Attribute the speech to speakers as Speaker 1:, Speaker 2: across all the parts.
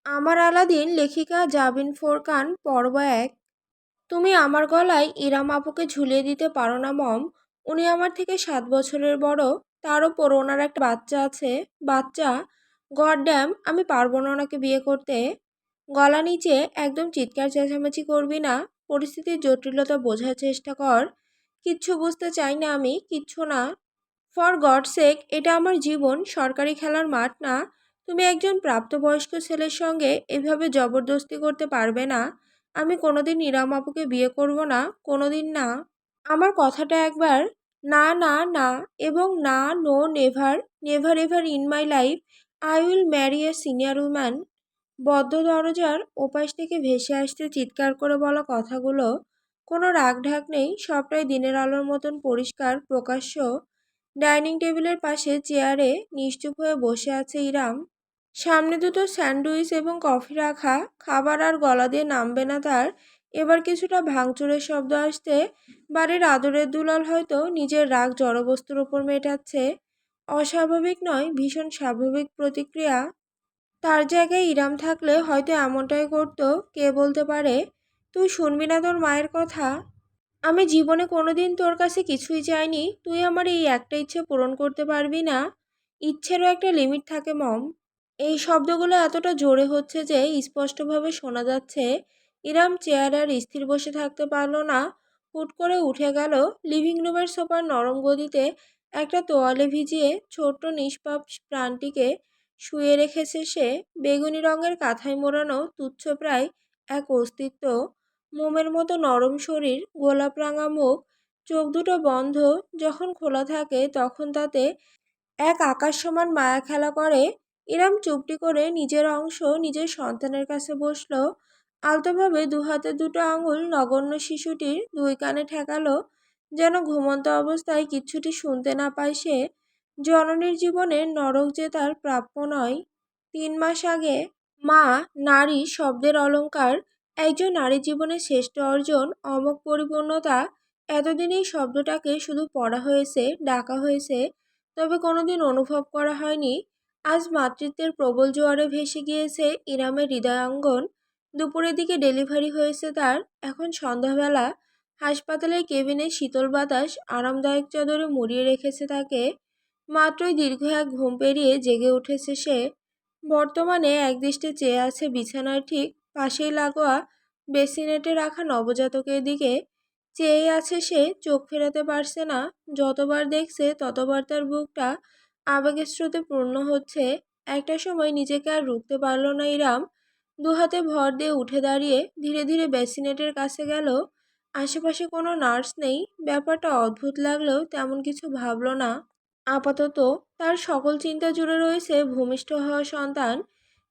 Speaker 1: আমার আলাদিন লেখিকা জাবিন ফোরকান পর্ব এক। তুমি আমার গলায় ইরাম আপুকে ঝুলিয়ে দিতে পারো না মম? উনি আমার থেকে 7 বছরের বড়। তার ওপর ওনার একটা বাচ্চা আছে। বাচ্চা? গড ড্যাম, আমি পারবো না ওনাকে বিয়ে করতে। গলা নিচে, একদম চিৎকার চেঁচামেচি করবি না। পরিস্থিতির জটিলতা বোঝার চেষ্টা কর। কিচ্ছু বুঝতে চাই না আমি, কিচ্ছু না। ফর গড সেক, এটা আমার জীবন, সরকারি খেলার মাঠ না। তুমি একজন প্রাপ্তবয়স্ক ছেলের সঙ্গে এভাবে জবরদস্তি করতে পারবে না। আমি কোনোদিন ইরাম আপুকে বিয়ে করব না, কোনোদিন না। আমার কথাটা একবার। না না না, এবং না, no, never. Never ever in my life I will marry a senior woman. বদ্ধ দরজার ওপাশ থেকে ভেসে আসতে চিৎকার করে বলা কথাগুলো। কোনো রাগঢাক নেই, সবটাই দিনের আলোর মতন পরিষ্কার, প্রকাশ্য। ডাইনিং টেবিলের পাশে চেয়ারে নিশ্চুপ হয়ে বসে আছে ইরাম। সামনে দুটো স্যান্ডউইচ এবং কফি রাখা। খাবার আর গলা দিয়ে নামবে না তার। এবার কিছুটা ভাঙচুরের শব্দ আসতে বাড়ির আদরের দুলাল হয়তো নিজের রাগ জড়বস্তুর ওপর মেটাচ্ছে। অস্বাভাবিক নয়, ভীষণ স্বাভাবিক প্রতিক্রিয়া। তার জায়গায় ইরাম থাকলে হয়তো এমনটাই করতো। কে বলতে পারে? তুই শুনবি না তোর মায়ের কথা? আমি জীবনে কোনোদিন তোর কাছে কিছুই চাইনি, তুই আমার এই একটা ইচ্ছে পূরণ করতে পারবি না? ইচ্ছেরও একটা লিমিট থাকে মম। এই শব্দগুলো এতটা জোরে হচ্ছে যে স্পষ্টভাবে শোনা যাচ্ছে। ইরাম চেয়ারে আর স্থির বসে থাকতে পারল না। হুট করে উঠে গেল। লিভিং রুমের সোফার নরম গদিতে একটা তোয়ালে ভিজিয়ে ছোট্ট নিষ্পাপ প্রাণটিকে শুয়ে রেখেছে সে। বেগুনি রঙের কাঁথায় মোড়ানো তুচ্ছ প্রায় এক অস্তিত্ব। মোমের মতো নরম শরীর, গোলাপ রাঙা মুখ, চোখ দুটো বন্ধ। যখন খোলা থাকে তখন তাতে এক আকাশ সমান মায়া খেলা করে। ইরাম চুপটি করে নিজের অংশ নিজের সন্তানের কাছে বসলো। আলতোভাবে দুহাতে দুটো আঙুল নগণ্য শিশুটির দুই কানে ঠেকালো, যেন ঘুমন্ত অবস্থায় কিচ্ছুটি শুনতে না পায় সে। জননীর জীবনের নরক যে তার প্রাপ্য নয়। 3 মাস আগে। মা, নারী শব্দের অলংকার, একজন নারী জীবনের শ্রেষ্ঠ অর্জন, অমোঘ পরিপূর্ণতা। এতদিন এই শব্দটাকে শুধু পড়া হয়েছে, ডাকা হয়েছে, তবে কোনোদিন অনুভব করা হয়নি। আজ মাতৃত্বের প্রবল জোয়ারে ভেসে গিয়েছে ইরামের হৃদয়াঙ্গন। দুপুরের দিকে ডেলিভারি হয়েছে তার। এখন সন্ধ্যাবেলা। হাসপাতালের কেবিনে শীতল বাতাস আরামদায়ক চাদরে মুড়িয়ে রেখেছে তাকে। মাত্রই দীর্ঘ এক ঘুম পেরিয়ে জেগে উঠেছে সে। বর্তমানে একদৃষ্টে চেয়ে আছে বিছানার ঠিক পাশেই লাগোয়া বেসিনেটে রাখা নবজাতকের দিকে। চেয়ে আছে সে, চোখ ফেরাতে পারছে না। যতবার দেখছে ততবার তার বুকটা আবেগের স্রোতে পূর্ণ হচ্ছে। একটা সময় নিজেকে আর রুখতে পারল না ইরাম। দুহাতে ভর দিয়ে উঠে দাঁড়িয়ে ধীরে ধীরে বেসিনেটের কাছে গেল। আশেপাশে কোনো নার্স নেই। ব্যাপারটা অদ্ভুত লাগলেও তেমন কিছু ভাবল না। আপাতত তার সকল চিন্তা জুড়ে রয়েছে ভূমিষ্ঠ হওয়া সন্তান।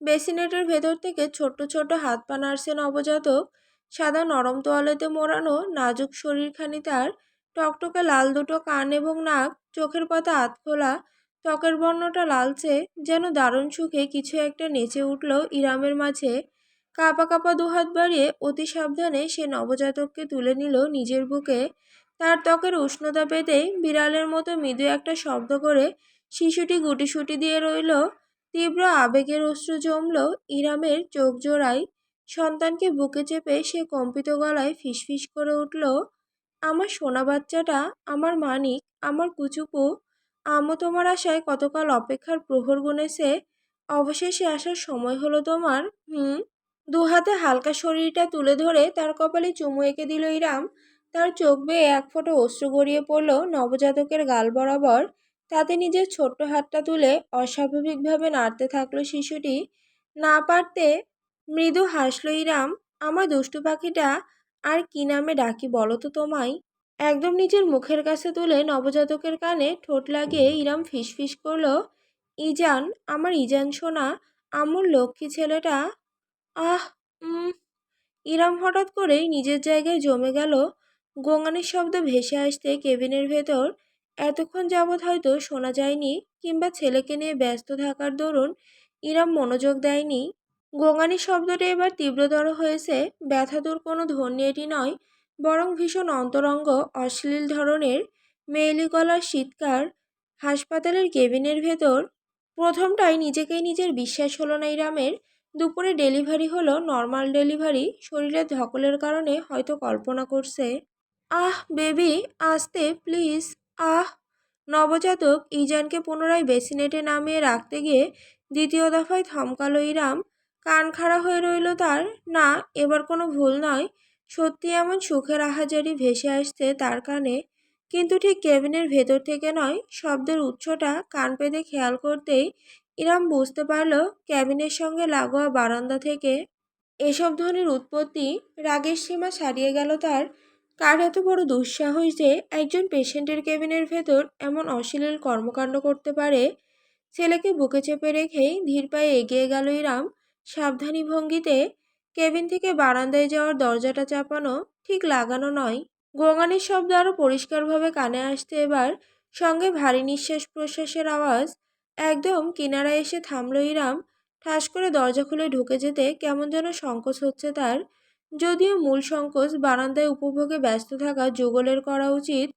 Speaker 1: বেসিনেটের ভেতর থেকে ছোট্ট ছোট্ট হাত পা নাড়ছে নবজাতক। সাদা নরম তোয়ালেতে মোড়ানো নাজুক শরীরখানি তার। টকটকে লাল দুটো কান এবং নাক, চোখের পাতা আধখোলা, ত্বকের বর্ণটা লালচে। যেন দারুণ সুখে কিছু একটা নেচে উঠল ইরামের মাঝে। কাঁপা কাঁপা দুহাত বাড়িয়ে অতি সাবধানে সে নবজাতককে তুলে নিল নিজের বুকে। তার ত্বকের উষ্ণতা পেতেই বিড়ালের মতো মৃদু একটা শব্দ করে শিশুটি গুটিসুটি দিয়ে রইল। তীব্র আবেগের অশ্রু জমল ইরামের চোখ জোড়ায়। সন্তানকে বুকে চেপে সে কম্পিত গলায় ফিসফিস করে উঠল, আমার সোনা বাচ্চাটা, আমার মানিক, আমার কুচুকু। আম্মু তোমার আশায় কতকাল অপেক্ষার প্রহর গুনেছে, অবশেষে আসার সময় হলো তোমার। হুম। দুহাতে হালকা শরীরটা তুলে ধরে তার কপালে চুমু এঁকে দিল ইরাম। তার চোখ বেয়ে এক ফোঁটা অশ্রু গড়িয়ে পড়ল নবজাতকের গাল বরাবর। তাতে নিজের ছোট্ট হাতটা তুলে অস্বাভাবিকভাবে নাড়তে থাকলো শিশুটি। না পারতে মৃদু হাসল ইরাম। আমার দুষ্টু পাখিটা, আর কি নামে ডাকি বলো তো তোমায়? একদম নিজের মুখের কাছে তুলে নবজাতকের কানে ঠোঁট লাগিয়ে ইরাম ফিসফিস করল, ইজান, আমার ইজান সোনা, আম্মুর লক্ষ্মী ছেলেটা। আহ। উম ইরাম হঠাৎ করেই নিজের জায়গায় জমে গেল। গোঙানির শব্দ ভেসে আসতে কেবিনের ভেতর এতক্ষণ যাবৎ হয়তো শোনা যায়নি, কিংবা ছেলেকে নিয়ে ব্যস্ত থাকার দরুন ইরাম মনোযোগ দেয়নি। গোঙানির শব্দটা এবার তীব্রতর হয়েছে। ব্যথাতুর কোনো ধ্বনি এটি নয়, বরং ভীষণ অন্তরঙ্গ, অশ্লীল ধরনের মেয়েলি গলার চিৎকার। হাসপাতালের কেবিনের ভেতর প্রথমটায় নিজেকেই নিজের বিশ্বাস হলো না ইরামের। দুপুরে ডেলিভারি হলো নর্মাল ডেলিভারি, শরীরের ধকলের কারণে হয়তো কল্পনা করছে। আহ বেবি, আস্তে প্লিজ। আহ। নবজাতক ইজানকে পুনরায় বেসিনেটে নামিয়ে রাখতে গিয়ে দ্বিতীয় দফায় থমকালো ইরাম। কান খাড়া হয়ে রইল তার। না, এবার কোনো ভুল নয়। সত্যি এমন সুখের আহাজারি ভেসে আসছে তার কানে, কিন্তু ঠিক কেবিনের ভেতর থেকে নয়। শব্দের উৎসটা কান পেতে খেয়াল করতেই ইরাম বুঝতে পারল ক্যাবিনের সঙ্গে লাগোয়া বারান্দা থেকে এসব ধ্বনির উৎপত্তি। রাগের সীমা ছাড়িয়ে গেল তার। কার এত বড় দুঃসাহস যে একজন পেশেন্টের কেবিনের ভেতর এমন অশ্লীল কর্মকাণ্ড করতে পারে? ছেলেকে বুকে চেপে রেখেই ধীর পায়ে এগিয়ে গেল ইরাম, সাবধানী ভঙ্গিতে। কেবিন থেকে বারান্দায় যাওয়ার দরজাটা চাপানো, ঠিক লাগানো নয়। গোঙানির শব্দ আরো পরিষ্কারভাবে কানে আসতে এবার, সঙ্গে ভারী নিঃশ্বাস প্রশ্বাসের আওয়াজ। একদম কিনারায় এসে থামল ইরাম। ঠাস করে দরজা খুলে ঢুকে যেতে কেমন যেন সংকোচ হচ্ছে তার। যদিও মূল সংকোচ বারান্দায় উপভোগে ব্যস্ত থাকা যুগলের করা উচিত।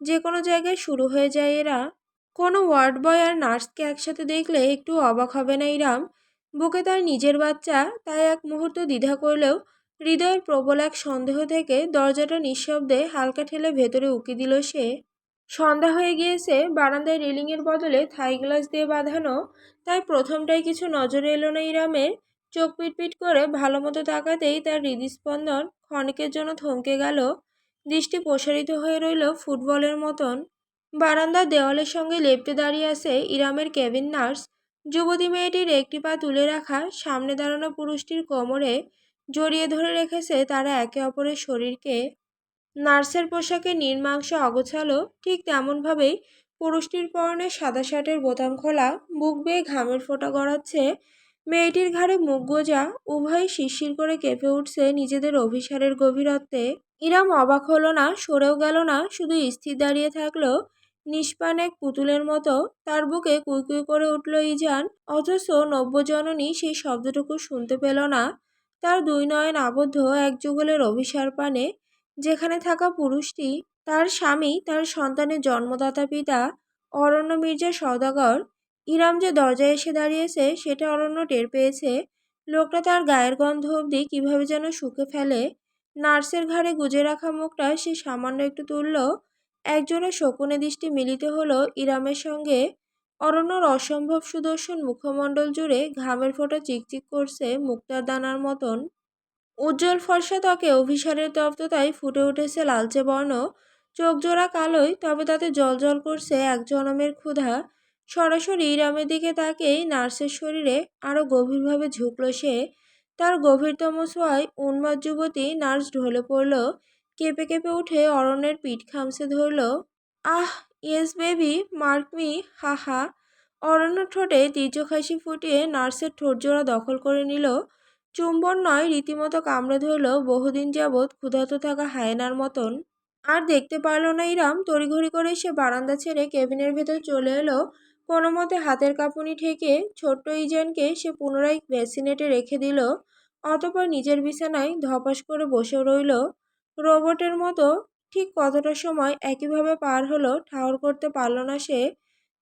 Speaker 1: যে কোনো জায়গায় শুরু হয়ে যায় এরা। কোনো ওয়ার্ড বয় আর নার্সকে একসাথে দেখলে একটু অবাক হবে না ইরাম। বুকে তার নিজের বাচ্চা, তাই এক মুহূর্ত দ্বিধা করলেও হৃদয়ের প্রবল এক সন্দেহ থেকে দরজাটা নিঃশব্দে হালকা ঠেলে ভেতরে উকি দিল সে। সন্ধ্যা হয়ে গিয়েছে, বারান্দায় রেলিংয়ের বদলে থাই গ্লাস দিয়ে বাঁধানো, তাই প্রথমটাই কিছু নজরে এলো না ইরামের। চোখ পিটপিট করে ভালো মতো তাকাতেই তার হৃদস্পন্দন ক্ষণিকের জন্য থমকে গেল। দৃষ্টি প্রসারিত হয়ে রইল ফুটবলের মতন। বারান্দার দেওয়ালের সঙ্গে লেপ্টে দাঁড়িয়ে আছে ইরামের কেবিন নার্স। যুবতী মেয়েটির একটি পা তুলে রাখা, সামনে দাঁড়ানো পুরুষটির কোমরে জড়িয়ে ধরে রেখেছে তারা একে অপরের শরীরকে। নার্সের পোশাকে নির্মাংস অগোছালো, ঠিক তেমনভাবেই পুরুষটির পরনে সাদা শার্টের বোতাম খোলা, বুক বেয়ে ঘামের ফোঁটা গড়াচ্ছে। মেয়েটির ঘাড়ে মুখ গোজা, উভয়ই শিরশির করে কেঁপে উঠছে নিজেদের অভিসারের গভীরত্বে। ইরাম অবাক হলো না, সরেও গেল না, শুধু স্থির দাঁড়িয়ে থাকলো নিষ্প্রাণ এক পুতুলের মতো। তার বুকে কুইকুই করে উঠল ইজান, অথচ নব্যজননী সেই শব্দটুকু শুনতে পেল না। তার দুই নয়ন আবদ্ধ এক যুগলের অভিসার পানে, যেখানে থাকা পুরুষটি তার স্বামী, তার সন্তানের জন্মদাতা পিতা অরণ্য মির্জা সওদাগর। ইরাম যে দরজায় এসে দাঁড়িয়েছে সেটা অরণ্য টের পেয়েছে। লোকটা তার গায়ের গন্ধ অবধি কিভাবে যেন শুকে ফেলে। নার্সের ঘাড়ে গুজে রাখা মুখটা সে সামান্য একটু তুলল। একজোড়া শকুনে দৃষ্টি মিলিত হলো ইরামের সঙ্গে। অরণ্যর অসম্ভব সুদর্শন মুখমণ্ডল জুড়ে ঘামের ফোঁটা চিকচিক করছে মুক্তার দানার মতন। উজ্জ্বল ফর্সা ত্বকে অভিসারের তপ্ততায় ফুটে উঠেছে লালচে বর্ণ। চোখ জোড়া কালোই, তবে তাতে জলজল করছে এক জনমের ক্ষুধা। সরাসরি ইরামের দিকে তাকেই নার্সের শরীরে আরো গভীরভাবে ঝুঁকল সে। তার গভীরতম ছোঁয়ায় উন্মাদ যুবতী নার্স ঢলে পড়ল, কেঁপে কেঁপে উঠে অরণ্যের পিঠ খামছে ধরল। আহ, ইয়েস বেবি, মার্ক মি, হা হা। অরণ্য ঠোঁটে তীর্যক হাসি ফুটিয়ে নার্সের ঠোঁটজোড়া দখল করে নিল। চুম্বন নয়, রীতিমতো কামড়ে ধরল বহুদিন যাবৎ ক্ষুধার্ত থাকা হায়েনার মতন। আর দেখতে পারল না ইরাম। তড়িঘড়ি করে সে বারান্দা ছেড়ে কেবিনের ভেতর চলে এলো। কোনো মতে হাতের কাঁপুনি ঠেকে ছোট্ট ইজানকে সে পুনরায় বেসিনেটে রেখে দিল। অতঃপর নিজের বিছানায় ধপাস করে বসে রইল রোবটের মতো। ঠিক কতটা সময় একইভাবে পার হলো ঠাহর করতে পারল না সে।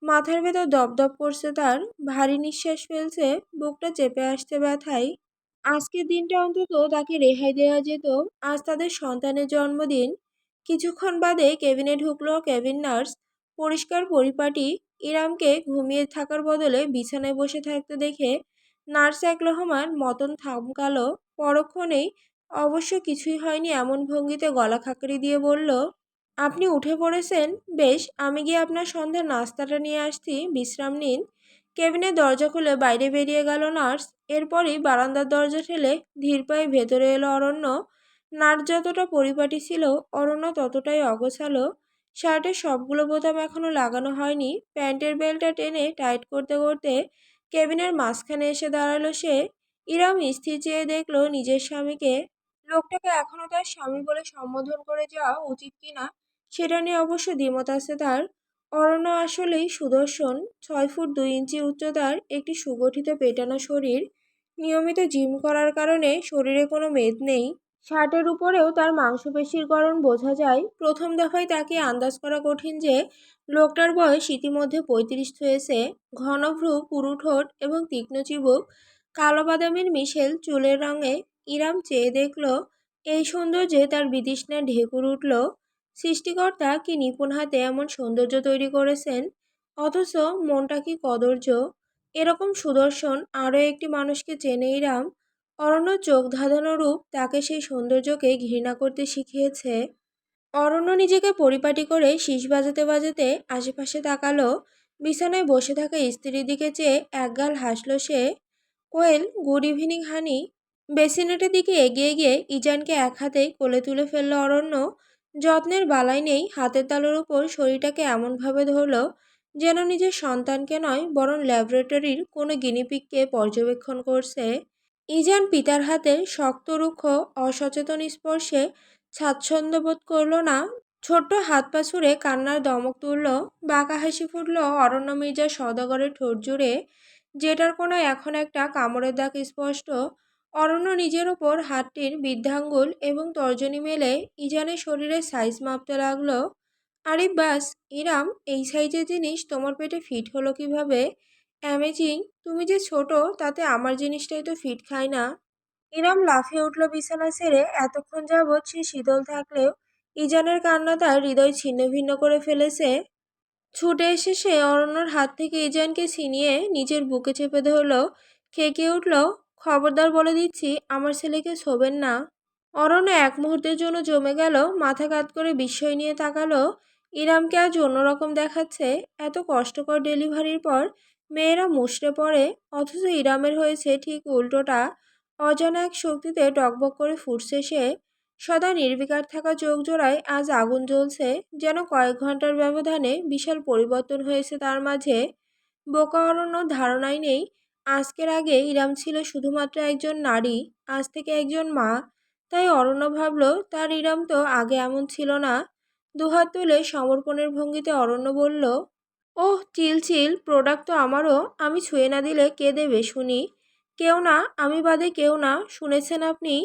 Speaker 1: মাথার ভেতর দপদপ করছে তার, ভারী নিঃশ্বাস ফেলছে, বুকটা চেপে আসছে ব্যথায়। আজকের দিনটা অন্তত তাকে রেহাই দেওয়া যেত। আজ তাদের সন্তানের জন্মদিন। কিছুক্ষণ বাদে কেবিনে ঢুকলো কেবিন নার্স, পরিষ্কার পরিপাটি। ইরামকে ঘুমিয়ে থাকার বদলে বিছানায় বসে থাকতে দেখে নার্স এক লহমার মতন থামকালো পরক্ষণেই। অবশ্য কিছুই হয়নি এমন ভঙ্গিতে গলা খাকারি দিয়ে বলল, আপনি উঠে পড়েছেন? বেশ, আমি গিয়ে আপনার সন্ধ্যার নাস্তাটা নিয়ে আসছি, বিশ্রাম নিন। কেবিনের দরজা খুলে বাইরে বেরিয়ে গেল নার্স। এরপরই বারান্দার দরজা ঠেলে ধীর পায়ে ভেতরে এলো অরণ্য। নার্স যতটা পরিপাটি ছিল, অরণ্য ততটাই অগোছালো। শার্টের সবগুলো বোতাম এখনো লাগানো হয়নি। প্যান্টের বেল্টটা টেনে টাইট করতে করতে কেবিনের মাঝখানে এসে দাঁড়ালো সে। ইরাম স্থির চেয়ে দেখলো নিজের স্বামীকে। লোকটাকে এখনো তার স্বামী বলে সম্বোধন করে যাওয়া উচিত কিনা সেটা নিয়ে অবশ্য দ্বিমত আছে তার। অরণ্য আসলেই সুদর্শন। 6 ফুট 2 ইঞ্চি উচ্চতার, একটি সুগঠিত পেটানো শরীর। নিয়মিত জিম করার কারণে শরীরে কোনো মেদ নেই। শার্টের উপরেও তার মাংসপেশির গড়ন বোঝা যায়। প্রথম দফায় তাকে আন্দাজ করা কঠিন যে লোকটার বয়স ইতিমধ্যে 35 ছুঁয়েছে। ঘন ভ্রু, পুরু ঠোঁট এবং তীক্ষ্ণ চিবুক কালো বাদামের মিশেল চুলের রঙে ইরাম চেয়ে দেখল, এই সৌন্দর্যে তার বিতৃষ্ণা ঢেকুর উঠল। সৃষ্টিকর্তা কি নিপুণ হাতে এমন সৌন্দর্য তৈরি করেছেন, অথচ মনটা কি কদর্য। এরকম সুদর্শন আরও একটি মানুষকে চেনে ইরাম। অরণ্য চোখ ধাঁধানো রূপ তাকে সেই সৌন্দর্যকে ঘৃণা করতে শিখিয়েছে। অরণ্য নিজেকে পরিপাটি করে শীষ বাজাতে বাজাতে আশেপাশে তাকালো। বিছানায় বসে থাকা স্ত্রীর দিকে চেয়ে একগাল হাসল সে। কোয়েল, গুড ইভিনিং হানি। বেসিনেটের দিকে এগিয়ে গিয়ে ইজানকে এক হাতেই কোলে তুলে ফেলল অরণ্য। যত্নের বালাই নেই হাতের তালুর উপর শরীরটাকে এমনভাবে ধরল যেন নিজের সন্তানকে নয় বরং ল্যাবরেটরির কোনো গিনিপিগকে পর্যবেক্ষণ করছে। ইজান পিতার হাতের শক্ত রুক্ষ অসচেতন স্পর্শে স্বাচ্ছন্দ্য বোধ করল না। ছোট্ট হাত পা ছুঁড়ে কান্নার দমক তুলল। বাঁকা হাসি ফুটল অরণ্য মির্জার সওদাগরের ঠোঁট জুড়ে, যেটার কোনায় এখন একটা কামড়ের দাগ স্পষ্ট। অরণ্য নিজের ওপর হাতটির বৃদ্ধাঙ্গুল এবং তর্জনী মেলে ইজানের শরীরের সাইজ মাপতে লাগলো। আরে বাস, ইরাম, এই সাইজের জিনিস তোমার পেটে ফিট হলো কিভাবে? অ্যামেজিং, তুমি যে ছোট তাতে আমার জিনিসটাই তো ফিট খায় না। ইরাম লাফিয়ে উঠল বিছানা ছেড়ে। এতক্ষণ যাবৎ সে শীতল থাকলেও ইজানের কান্না তার হৃদয় ছিন্ন ভিন্ন করে ফেলেছে। ছুটে এসে সে অরণ্যর হাত থেকে ইজানকে ছিনিয়ে নিজের বুকে চেপে ধরল। খেকিয়ে উঠল, খবরদার বলে দিচ্ছি, আমার ছেলেকে ছোবেন না। অরণ্য এক মুহূর্তের জন্য জমে গেল, মাথা কাত করে বিস্ময় নিয়ে তাকালো। ইরামকে আজ অন্যরকম দেখাচ্ছে। এত কষ্টকর ডেলিভারির পর মেয়েরা মুষড়ে পড়ে, অথচ ইরামের হয়েছে ঠিক উল্টোটা। অজানা এক শক্তিতে টকবক করে ফুটছে সে। সদা নির্বিকার থাকা চোখ জোড়ায় আজ আগুন জ্বলছে, যেন কয়েক ঘন্টার ব্যবধানে বিশাল পরিবর্তন হয়েছে তার মাঝে। বোকা অরণ্য ধারণাই নেই, আজকের আগে ইরাম ছিল শুধুমাত্র একজন নারী, আজ থেকে একজন মা। তাই অরণ্য ভাবল, তার ইরাম তো আগে এমন ছিল না। দুহাত তুলে সমর্পণের ভঙ্গিতে অরণ্য বলল, ওহ চিল চিল, প্রোডাক্ট তো আমারও, আমি ছুঁয়ে না দিলে কে দেবে শুনি? কেউ না, আমি বাদে কেউ না, শুনেছেন আপনি?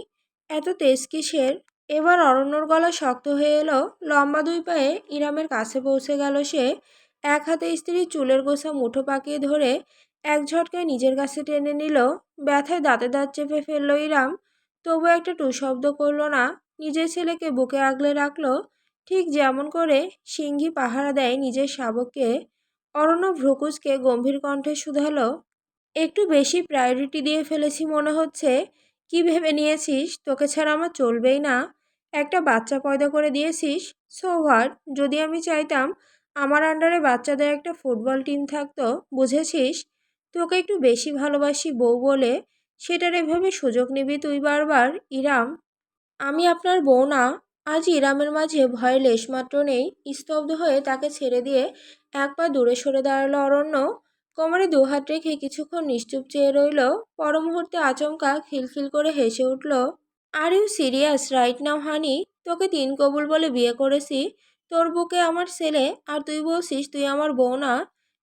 Speaker 1: এত তেজ কিসের? এবার অরণ্যর গলা শক্ত হয়ে এলো। লম্বা দুই পায়ে ইরামের কাছে পৌঁছে গেল সে। এক হাতে স্ত্রীর চুলের গোছা মুঠো পাকিয়ে ধরে এক ঝটকায় নিজের কাছে টেনে নিল। ব্যথায় দাঁতে দাঁত চেপে ফেলল ইরাম, তবু একটা টু শব্দ করল না। নিজের ছেলেকে বুকে আগলে রাখলো, ঠিক যেমন করে সিংহী পাহারা দেয় নিজের শাবককে। অরণ্য ভ্রুকুচকে গম্ভীর কণ্ঠে শুধালো, একটু বেশি প্রায়োরিটি দিয়ে ফেলেছি মনে হচ্ছে। কি ভেবে নিয়েছিস তোকে ছাড়া আমার চলবেই না? একটা বাচ্চা পয়দা করে দিয়েছিস, সো হোয়াট? যদি আমি চাইতাম আমার আন্ডারে বাচ্চাদের একটা ফুটবল টিম থাকতো, বুঝেছিস? তোকে একটু বেশি ভালোবাসি বউ বলে সেটার এভাবে সুযোগ নিবি তুই বারবার? ইরাম, আমি আপনার বউ না। আজ ইরামের মাঝে ভয়ের লেশমাত্র নেই। স্তব্ধ হয়ে তাকে ছেড়ে দিয়ে এক পা দূরে সরে দাঁড়ালো অরণ্য। কোমরে দুহাত রেখে কিছুক্ষণ নিশ্চুপ চেয়ে রইল। পর মুহূর্তে আচমকা খিলখিল করে হেসে উঠল, are you serious right now honey? তোকে তিন কবুল বলে বিয়ে করেছি, তোর বুকে আমার ছেলে, আর তুই বলছিস তুই আমার বউ না?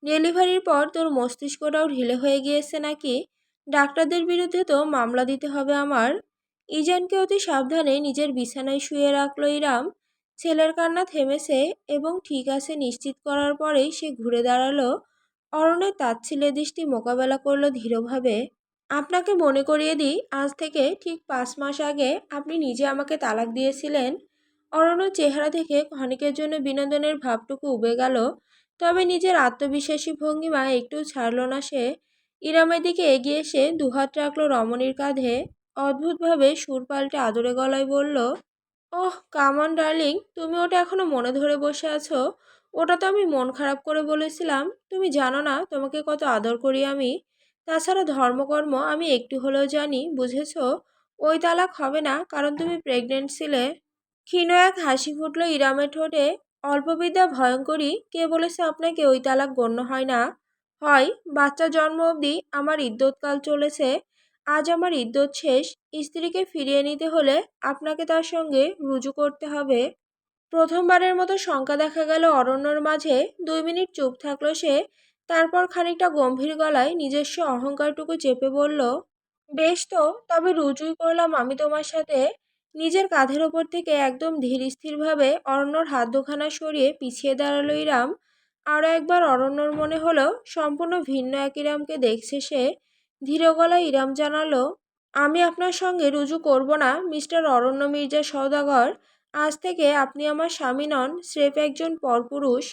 Speaker 1: ডেলিভারির পর তোর মস্তিষ্কটাও ঢিলে হয়ে গিয়েছে নাকি? ডাক্তারদের বিরুদ্ধে তো মামলা দিতে হবে আমার। ইজানকে অতি সাবধানে নিজের বিছানায় শুয়ে রাখল ইরাম। ছেলের কান্না থেমেছে এবং ঠিক আছে নিশ্চিত করার পরেই সে ঘুরে দাঁড়ালো। অরণ্যের তাচ্ছিল্যের দৃষ্টি মোকাবেলা করল ধীরভাবে। আপনাকে মনে করিয়ে দিই, আজ থেকে ঠিক 5 মাস আগে আপনি নিজে আমাকে তালাক দিয়েছিলেন। অরণ্যর চেহারা থেকে ক্ষণিকের জন্য বিনোদনের ভাবটুকু উবে গেল, তবে নিজের আত্মবিশ্বাসী ভঙ্গিমা একটু ছাড়ল না সে। ইরামের দিকে এগিয়ে এসে দুহাত রাখল রমণীর কাঁধে। অদ্ভুতভাবে সুর পাল্টে আদরে গলায় বলল, ওহ কাম অন ডার্লিং, তুমি ওটা এখনো মনে ধরে বসে আছো? ওটা তো আমি মন খারাপ করে বলেছিলাম। তুমি জানো না তোমাকে কত আদর করি আমি। তাছাড়া ধর্মকর্ম আমি একটু হলেও জানি, বুঝেছো? ওই তালাক হবে না, কারণ তুমি প্রেগনেন্ট ছিলে। ক্ষীণ এক হাসি ফুটল ইরামের ঠোঁটে। অল্পবিদ্যা ভয়ঙ্করী, কে বলেছে আপনাকে ওই তালাক গণ্য হয় না? হয়। বাচ্চা জন্ম অবধি আমার ইদ্যৎকাল চলেছে। আজ আমার ইদ্যৎ শেষ। স্ত্রীকে ফিরিয়ে নিতে হলে আপনাকে তার সঙ্গে রুজু করতে হবে। প্রথমবারের মতো শঙ্কা দেখা গেল অরণ্যর মাঝে। 2 মিনিট চুপ থাকলো সে। তারপর খানিকটা গম্ভীর গলায় নিজস্ব অহংকারটুকু চেপে বলল, বেশ তো, তবে রুজুই করলাম আমি তোমার সাথে। নিজের কাঁধের ওপর থেকে একদম ধীর স্থিরভাবে অরণ্যর হাত দুখানা সরিয়ে পিছিয়ে দাঁড়ালো ইরাম। আরও একবার অরণ্যর মনে হলো সম্পূর্ণ ভিন্ন এক ইরামকে দেখছে সে। ধীর গলায় ইরাম জানালো, আমি আপনার সঙ্গে রুজু করব না মিস্টার অরণ্য মির্জা সওদাগর। আজ থেকে আপনি আমার স্বামী নন, স্রেফ একজন পরপুরুষ।